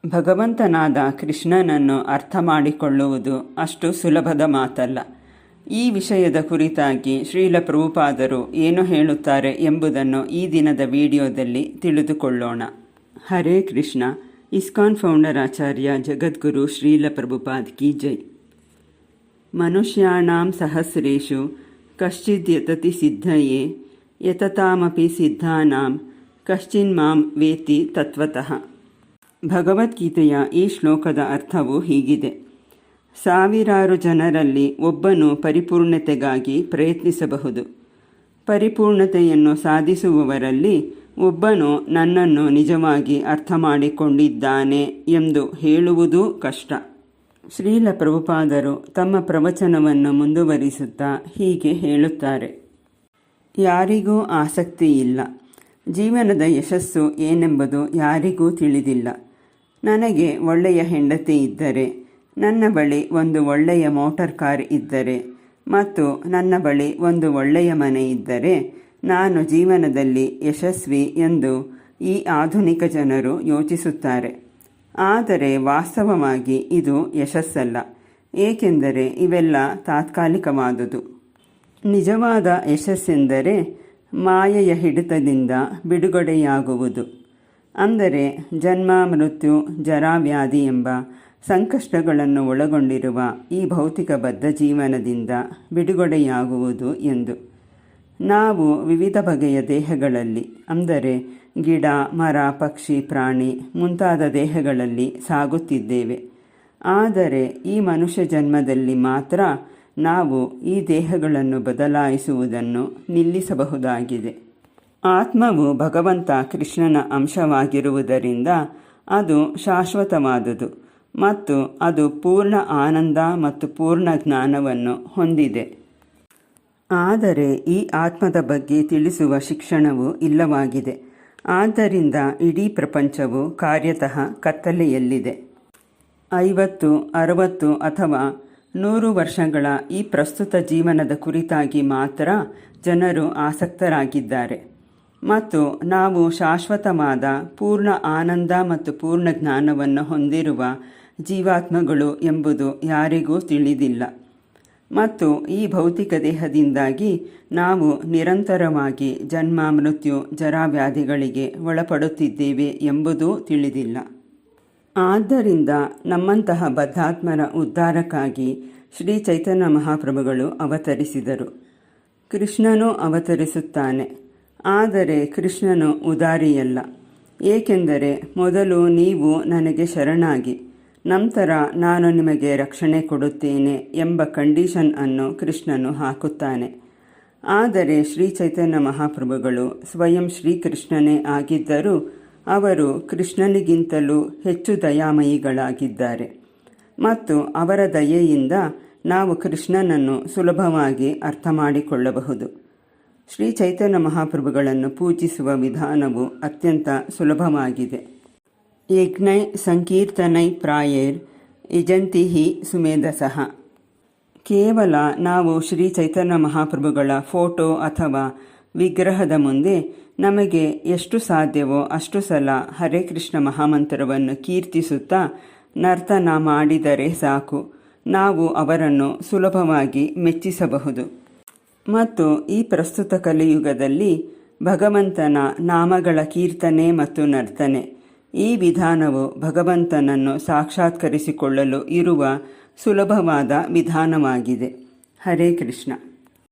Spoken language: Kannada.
ಭಗವಂತನಾದ ಕೃಷ್ಣನನ್ನು ಅರ್ಥ ಮಾಡಿಕೊಳ್ಳುವುದು ಅಷ್ಟು ಸುಲಭದ ಮಾತಲ್ಲ. ಈ ವಿಷಯದ ಕುರಿತಾಗಿ ಶ್ರೀಲ ಪ್ರಭುಪಾದರು ಏನು ಹೇಳುತ್ತಾರೆ ಎಂಬುದನ್ನು ಈ ದಿನದ ವಿಡಿಯೋದಲ್ಲಿ ತಿಳಿದುಕೊಳ್ಳೋಣ. ಹರೇ ಕೃಷ್ಣ. ಇಸ್ಕಾನ್ ಫೌಂಡರ್ ಆಚಾರ್ಯ ಜಗದ್ಗುರು ಶ್ರೀಲ ಪ್ರಭುಪಾದ್ ಕಿ ಜೈ. ಮನುಷ್ಯಾಣಾಂ ಸಹಸ್ರೇಷು ಕಶ್ಚಿದ್ ಯತತಿ ಸಿದ್ಧಯೇ ಯತತಾಮಪಿ ಸಿದ್ಧಾನಾಂ ಕಶ್ಚಿನ್ಮಾಂ ವೇತಿ ತತ್ವತಃ. ಭಗವದ್ಗೀತೆಯ ಈ ಶ್ಲೋಕದ ಅರ್ಥವು ಹೀಗಿದೆ: ಸಾವಿರಾರು ಜನರಲ್ಲಿ ಒಬ್ಬನು ಪರಿಪೂರ್ಣತೆಗಾಗಿ ಪ್ರಯತ್ನಿಸಬಹುದು. ಪರಿಪೂರ್ಣತೆಯನ್ನು ಸಾಧಿಸುವವರಲ್ಲಿ ಒಬ್ಬನು ನನ್ನನ್ನು ನಿಜವಾಗಿ ಅರ್ಥ ಮಾಡಿಕೊಂಡಿದ್ದಾನೆ ಎಂದು ಹೇಳುವುದೂ ಕಷ್ಟ. ಶ್ರೀಲ ಪ್ರಭುಪಾದರು ತಮ್ಮ ಪ್ರವಚನವನ್ನು ಮುಂದುವರಿಸುತ್ತಾ ಹೀಗೆ ಹೇಳುತ್ತಾರೆ: ಯಾರಿಗೂ ಆಸಕ್ತಿ ಇಲ್ಲ. ಜೀವನದ ಯಶಸ್ಸು ಏನೆಂಬುದು ಯಾರಿಗೂ ತಿಳಿದಿಲ್ಲ. ನನಗೆ ಒಳ್ಳೆಯ ಹೆಂಡತಿ ಇದ್ದರೆ, ನನ್ನ ಬಳಿ ಒಂದು ಒಳ್ಳೆಯ ಮೋಟಾರ್ ಕಾರ್ ಇದ್ದರೆ ಮತ್ತು ನನ್ನ ಬಳಿ ಒಂದು ಒಳ್ಳೆಯ ಮನೆ ಇದ್ದರೆ ನಾನು ಜೀವನದಲ್ಲಿ ಯಶಸ್ವಿ ಎಂದು ಈ ಆಧುನಿಕ ಜನರು ಯೋಚಿಸುತ್ತಾರೆ. ಆದರೆ ವಾಸ್ತವವಾಗಿ ಇದು ಯಶಸ್ಸಲ್ಲ, ಏಕೆಂದರೆ ಇವೆಲ್ಲ ತಾತ್ಕಾಲಿಕವಾದುದು. ನಿಜವಾದ ಯಶಸ್ಸೆಂದರೆ ಮಾಯೆಯ ಹಿಡಿತದಿಂದ ಬಿಡುಗಡೆಯಾಗುವುದು. ಅಂದರೆ ಜನ್ಮ, ಮೃತ್ಯು, ಜರಾವ್ಯಾಧಿ ಎಂಬ ಸಂಕಷ್ಟಗಳನ್ನು ಒಳಗೊಂಡಿರುವ ಈ ಭೌತಿಕ ಬದ್ಧ ಜೀವನದಿಂದ ಬಿಡುಗಡೆಯಾಗುವುದು ಎಂದು. ನಾವು ವಿವಿಧ ಬಗೆಯ ದೇಹಗಳಲ್ಲಿ, ಅಂದರೆ ಗಿಡ, ಮರ, ಪಕ್ಷಿ, ಪ್ರಾಣಿ ಮುಂತಾದ ದೇಹಗಳಲ್ಲಿ ಸಾಗುತ್ತಿದ್ದೇವೆ. ಆದರೆ ಈ ಮನುಷ್ಯ ಜನ್ಮದಲ್ಲಿ ಮಾತ್ರ ನಾವು ಈ ದೇಹಗಳನ್ನು ಬದಲಾಯಿಸುವುದನ್ನು ನಿಲ್ಲಿಸಬಹುದಾಗಿದೆ. ಆತ್ಮವು ಭಗವಂತ ಕೃಷ್ಣನ ಅಂಶವಾಗಿರುವುದರಿಂದ ಅದು ಶಾಶ್ವತವಾದುದು ಮತ್ತು ಅದು ಪೂರ್ಣ ಆನಂದ ಮತ್ತು ಪೂರ್ಣ ಜ್ಞಾನವನ್ನು ಹೊಂದಿದೆ. ಆದರೆ ಈ ಆತ್ಮದ ಬಗ್ಗೆ ತಿಳಿಸುವ ಶಿಕ್ಷಣವು ಇಲ್ಲವಾಗಿದೆ. ಆದ್ದರಿಂದ ಇಡೀ ಪ್ರಪಂಚವು ಕಾರ್ಯತಃ ಕತ್ತಲೆಯಲ್ಲಿದೆ. 50, 60 ಅಥವಾ 100 ವರ್ಷಗಳ ಈ ಪ್ರಸ್ತುತ ಜೀವನದ ಕುರಿತಾಗಿ ಮಾತ್ರ ಜನರು ಆಸಕ್ತರಾಗಿದ್ದಾರೆ ಮತ್ತು ನಾವು ಶಾಶ್ವತವಾದ ಪೂರ್ಣ ಆನಂದ ಮತ್ತು ಪೂರ್ಣ ಜ್ಞಾನವನ್ನು ಹೊಂದಿರುವ ಜೀವಾತ್ಮಗಳು ಎಂಬುದು ಯಾರಿಗೂ ತಿಳಿದಿಲ್ಲ. ಮತ್ತು ಈ ಭೌತಿಕ ದೇಹದಿಂದಾಗಿ ನಾವು ನಿರಂತರವಾಗಿ ಜನ್ಮ, ಮೃತ್ಯು, ಜರಾವ್ಯಾಧಿಗಳಿಗೆ ಒಳಪಡುತ್ತಿದ್ದೇವೆ ಎಂಬುದೂ ತಿಳಿದಿಲ್ಲ. ಆದ್ದರಿಂದ ನಮ್ಮಂತಹ ಬದ್ಧಾತ್ಮರ ಉದ್ಧಾರಕ್ಕಾಗಿ ಶ್ರೀ ಚೈತನ್ಯ ಮಹಾಪ್ರಭುಗಳು ಅವತರಿಸಿದರು. ಕೃಷ್ಣನೂ ಅವತರಿಸುತ್ತಾನೆ. ಆದರೆ ಕೃಷ್ಣನು ಉದಾರಿಯಲ್ಲ, ಏಕೆಂದರೆ ಮೊದಲು ನೀವು ನನಗೆ ಶರಣಾಗಿ, ನಂತರ ನಾನು ನಿಮಗೆ ರಕ್ಷಣೆ ಕೊಡುತ್ತೇನೆ ಎಂಬ ಕಂಡೀಷನ್ ಅನ್ನು ಕೃಷ್ಣನು ಹಾಕುತ್ತಾನೆ. ಆದರೆ ಶ್ರೀ ಚೈತನ್ಯ ಮಹಾಪ್ರಭುಗಳು ಸ್ವಯಂ ಶ್ರೀಕೃಷ್ಣನೇ ಆಗಿದ್ದರೂ ಅವರು ಕೃಷ್ಣನಿಗಿಂತಲೂ ಹೆಚ್ಚು ದಯಾಮಯಿಗಳಾಗಿದ್ದಾರೆ ಮತ್ತು ಅವರ ದಯೆಯಿಂದ ನಾವು ಕೃಷ್ಣನನ್ನು ಸುಲಭವಾಗಿ ಅರ್ಥ ಮಾಡಿಕೊಳ್ಳಬಹುದು. ಶ್ರೀ ಚೈತನ್ಯ ಮಹಾಪ್ರಭುಗಳನ್ನು ಪೂಜಿಸುವ ವಿಧಾನವು ಅತ್ಯಂತ ಸುಲಭವಾಗಿದೆ. ಯಜ್ಞೈ ಸಂಕೀರ್ತನೈ ಪ್ರಾಯೇರ್ ಯಜಂತಿ ಹಿ ಸುಮೇಧಸಃ. ಕೇವಲ ನಾವು ಶ್ರೀ ಚೈತನ್ಯ ಮಹಾಪ್ರಭುಗಳ ಫೋಟೋ ಅಥವಾ ವಿಗ್ರಹದ ಮುಂದೆ ನಮಗೆ ಎಷ್ಟು ಸಾಧ್ಯವೋ ಅಷ್ಟು ಸಲ ಹರೇ ಕೃಷ್ಣ ಮಹಾಮಂತ್ರವನ್ನು ಕೀರ್ತಿಸುತ್ತಾ ನರ್ತನ ಮಾಡಿದರೆ ಸಾಕು, ನಾವು ಅವರನ್ನು ಸುಲಭವಾಗಿ ಮೆಚ್ಚಿಸಬಹುದು. ಮತ್ತು ಈ ಪ್ರಸ್ತುತ ಕಲಿಯುಗದಲ್ಲಿ ಭಗವಂತನ ನಾಮಗಳ ಕೀರ್ತನೆ ಮತ್ತು ನರ್ತನೆ, ಈ ವಿಧಾನವು ಭಗವಂತನನ್ನು ಸಾಕ್ಷಾತ್ಕರಿಸಿಕೊಳ್ಳಲು ಇರುವ ಸುಲಭವಾದ ವಿಧಾನವಾಗಿದೆ. ಹರೇ ಕೃಷ್ಣ.